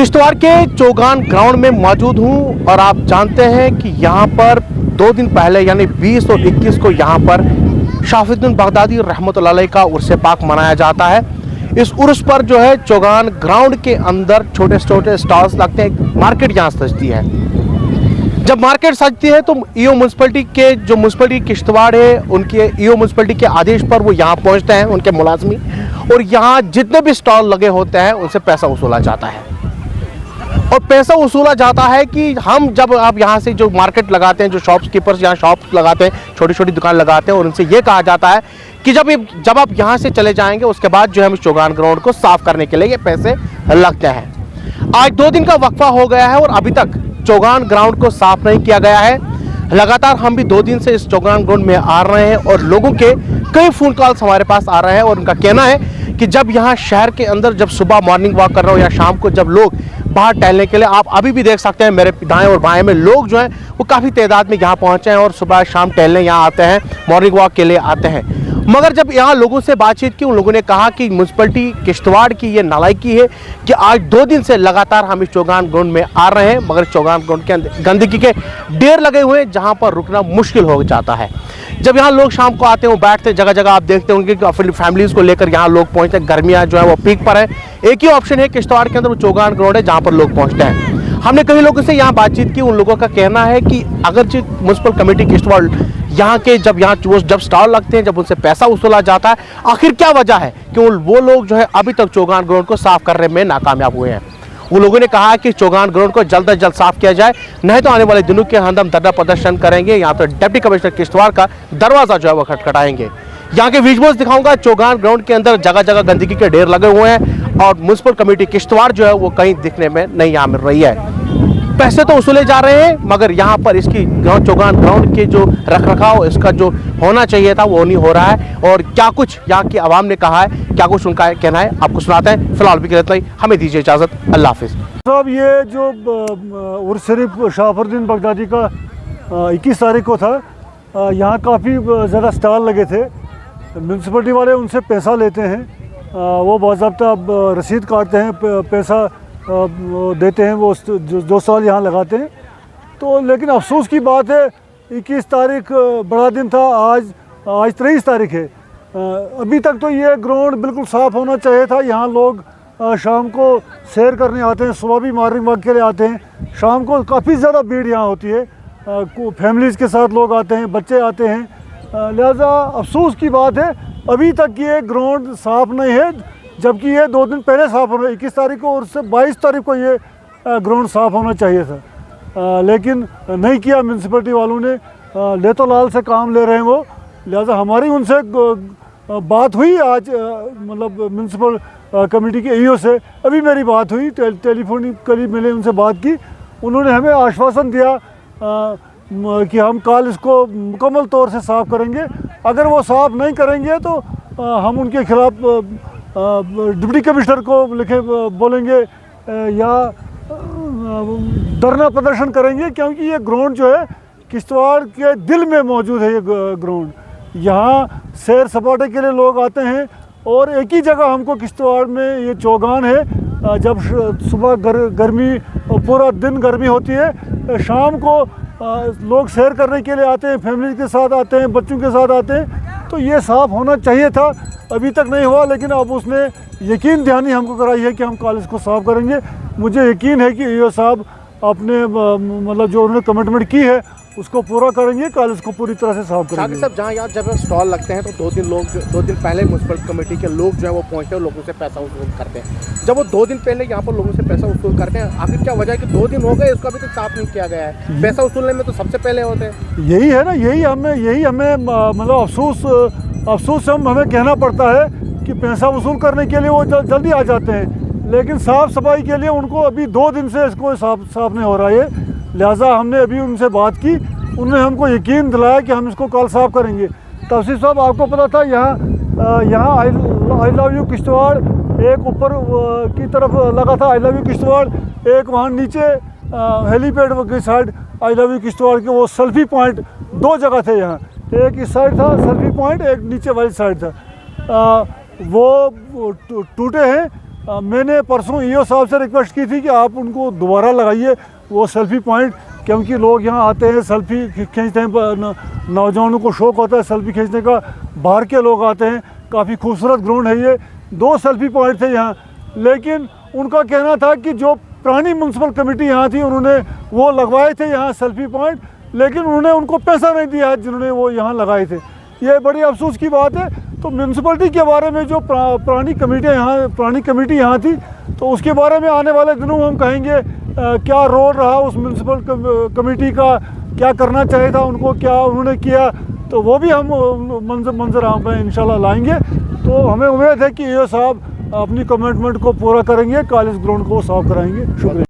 किश्तवाड़ के चौगान ग्राउंड में मौजूद हूं और आप जानते हैं कि यहां पर 2 दिन पहले यानी 20 और 21 को यहां पर शाफिउद्दीन बगदादी रहमतुल्लाह अलैह का उर्स पाक मनाया जाता है। इस उर्स पर जो है चौगान ग्राउंड के अंदर छोटे छोटे स्टॉल्स लगते हैं, मार्केट यहाँ सजती है। जब मार्केट सजती है तो ईओ म्यूनसिपैलिटी के जो म्यूनसिपैलिटी किश्तवाड़ है उनके ईओ म्यूनसिपैलिटी के आदेश पर वो यहाँ पहुँचते हैं, उनके मुलाजमी, और यहाँ जितने भी स्टॉल लगे होते हैं उनसे पैसा वसूला जाता है। और पैसा वसूला जाता है कि हम जब आप यहाँ से जो मार्केट लगाते हैं, जो शॉपकीपर्स यहाँ शॉप लगाते हैं, छोटी छोटी दुकान लगाते हैं, और उनसे ये कहा जाता है कि जब आप यहाँ से चले जाएंगे उसके बाद जो है हम चौगान ग्राउंड को साफ करने के लिए ये पैसे लगते हैं। आज 2 दिन का वक्फा हो गया है और अभी तक चौगान ग्राउंड को साफ नहीं किया गया है। लगातार हम भी 2 दिन से इस चौगान ग्राउंड में आ रहे हैं और लोगों के कई फ़ोन कॉल्स हमारे पास आ रहे हैं और उनका कहना है कि जब यहाँ शहर के अंदर जब सुबह मॉर्निंग वॉक कर रहे हो या शाम को जब लोग बाहर टहलने के लिए, आप अभी भी देख सकते हैं मेरे दाएं और बाएं में लोग जो हैं वो काफ़ी तादाद में यहाँ पहुँचे हैं और सुबह शाम टहलने यहाँ आते हैं, मॉर्निंग वॉक के लिए आते हैं। मगर जब यहाँ लोगों से बातचीत की, उन लोगों ने कहा कि म्यूनसिपैलिटी किश्तवाड़ की ये नालायकी है कि आज 2 दिन से लगातार हम इस चौगान ग्राउंड में आ रहे हैं, मगर चौगान ग्राउंड के अंदर गंदगी के ढेर लगे हुए हैं जहाँ पर रुकना मुश्किल हो जाता है। जब यहाँ लोग शाम को आते हैं, वो बैठते हैं, जगह जगह आप देखते होंगे कि अपनी फैमिलीज़ को लेकर यहाँ लोग पहुँचते हैं। गर्मियाँ जो है वो पीक पर है, एक ही ऑप्शन है किश्तवाड़ के अंदर, वो चौगान ग्राउंड है जहाँ पर लोग पहुँचते हैं। हमने कई लोगों से यहाँ बातचीत की, उन लोगों का कहना है कि अगर म्यूनसिपल कमेटी किश्तवाड़ यहाँ के जब स्टॉल लगते हैं, जब उनसे पैसा वसूला जाता है, आखिर क्या वजह है कि वो लोग जो है अभी तक चौगान ग्राउंड को साफ करने में नाकामयाब हुए हैं। वो लोगों ने कहा कि चौगान ग्राउंड को जल्द से जल्द साफ किया जाए, नहीं तो आने वाले दिनों के अंदर हम धरना प्रदर्शन करेंगे। यहाँ पर डिप्टी कमिश्नर किश्तवाड़ का दरवाजा जो है वो खटखटाएंगे। यहाँ के विजुअल्स दिखाऊंगा, चौगान ग्राउंड के अंदर जगह जगह गंदगी के ढेर लगे हुए हैं और म्यूनसिपल कमेटी किश्तवाड़ जो है वो कहीं दिखने में नहीं आ मिल रही है। पैसे तो वसूले जा रहे हैं मगर यहाँ पर इसकी चौगान ग्राउंड के जो रखरखाव इसका जो होना चाहिए था वो नहीं हो रहा है। और क्या कुछ यहाँ की आवाम ने कहा है, क्या कुछ उनका कहना है, आपको सुनाते हैं। फिलहाल भी कहते हैं, हमें दीजिए इजाज़त, अल्लाह हाफिज़। साहब, ये जो उर्स शरीफ शाफिउद्दीन बगदादी का 21 तारीख को था, यहाँ काफ़ी ज़्यादा स्टॉल लगे थे। म्यूनसिपलिटी वाले उनसे पैसा लेते हैं, वो बाज़ाब्ता रसीद काटते हैं, पैसा देते हैं, वो जो स्टॉल यहाँ लगाते हैं। तो लेकिन अफसोस की बात है, 21 तारीख बड़ा दिन था, आज 23 तारीख है। अभी तक तो ये ग्राउंड बिल्कुल साफ़ होना चाहिए था। यहाँ लोग शाम को सैर करने आते हैं, सुबह भी मॉर्निंग वॉक के लिए आते हैं, शाम को काफ़ी ज़्यादा भीड़ यहाँ होती है, फैमिलीज़ के साथ लोग आते हैं, बच्चे आते हैं। लिहाजा अफसोस की बात है अभी तक ये ग्राउंड साफ़ नहीं है, जबकि ये 2 दिन पहले साफ़ होना, 21 तारीख को और उससे 22 तारीख को ये ग्राउंड साफ़ होना चाहिए था, लेकिन नहीं किया म्यूनसिपलिटी वालों ने। लेतो लाल से काम ले रहे हैं वो। लिहाजा हमारी उनसे बात हुई आज, मतलब म्यूनसिपल कमेटी के ईओ से अभी मेरी बात हुई, टेलीफोनिकली मैंने उनसे बात की। उन्होंने हमें आश्वासन दिया कि हम कल इसको मुकम्मल तौर से साफ़ करेंगे। अगर वो साफ़ नहीं करेंगे तो हम उनके खिलाफ़ डिप्टी कमिश्नर को बोलेंगे या धरना प्रदर्शन करेंगे, क्योंकि ये ग्राउंड जो है किश्तवाड़ के दिल में मौजूद है। ये ग्राउंड यहाँ सैर सपाटे के लिए लोग आते हैं और एक ही जगह हमको किश्तवाड़ में ये चौगान है। जब सुबह गर्मी, पूरा दिन गर्मी होती है, शाम को लोग सैर करने के लिए आते हैं, फैमिली के साथ आते हैं, बच्चों के साथ आते हैं। तो ये साफ़ होना चाहिए था, अभी तक नहीं हुआ, लेकिन अब उसने यकीन दहानी हमको कराई है कि हम कल इसको साफ़ करेंगे। मुझे यकीन है कि ईओ साहब अपने मतलब जो उन्होंने कमिटमेंट की है उसको पूरा करेंगे, कल इसको पूरी तरह से साफ करेंगे। साहब, जहाँ यहाँ जब स्टॉल लगते हैं तो 2 दिन पहले म्यूनसिपल कमेटी के लोग जो है वो पहुँचते हैं, लोगों से पैसा वसूल करते हैं। जब वो 2 दिन पहले यहाँ पर लोगों से पैसा वसूल करते हैं, आखिर क्या वजह है कि 2 दिन हो गए इसको अभी तक साफ नहीं किया गया है? पैसा वसूलने में तो सबसे पहले होते हैं। यही है ना, यही हमें मतलब अफसोस हमें कहना पड़ता है कि पैसा वसूल करने के लिए वो जल्दी आ जाते हैं, लेकिन साफ़ सफाई के लिए उनको अभी 2 दिन से इसको साफ नहीं हो रहा है। लिहाजा हमने अभी उनसे बात की, उन्होंने हमको यकीन दिलाया कि हम इसको कल साफ़ करेंगे। तफसीर साहब, आपको पता था यहाँ आई लव यू किश्तवाड़ एक ऊपर की तरफ लगा था, आई लव यू किश्तवाड़, एक वहाँ नीचे हेलीपैड की side I love you Kishtwar के वो सेल्फी पॉइंट 2 जगह थे यहाँ, एक इस साइड था सेल्फी पॉइंट, एक नीचे वाली साइड था। वो टूटे हैं मैंने परसों ईओ साहब से रिक्वेस्ट की थी कि आप उनको दोबारा लगाइए वो सेल्फ़ी पॉइंट, क्योंकि लोग यहाँ आते हैं सेल्फ़ी खींचते हैं, नौजवानों को शौक़ होता है सेल्फ़ी खींचने का, बाहर के लोग आते हैं। काफ़ी खूबसूरत ग्राउंड है ये। 2 सेल्फ़ी पॉइंट थे यहाँ, लेकिन उनका कहना था कि जो पुरानी म्यूनसिपल कमेटी यहाँ थी उन्होंने वो लगवाए थे यहाँ सेल्फ़ी पॉइंट, लेकिन उन्होंने उनको पैसा नहीं दिया जिन्होंने वो यहाँ लगाए थे। ये बड़ी अफसोस की बात है। तो म्यूनसिपलिटी के बारे में जो पुरानी कमेटी यहाँ थी, तो उसके बारे में आने वाले दिनों में हम कहेंगे क्या रोल रहा उस म्यूनसिपल कमेटी का, क्या करना चाहिए था उनको, क्या उन्होंने किया, तो वो भी हम मंजर आम पे इंशाल्लाह लाएंगे। तो हमें उम्मीद है कि ये साहब अपनी कमिटमेंट को पूरा करेंगे, कॉलेज ग्राउंड को साफ कराएंगे। शुक्रिया।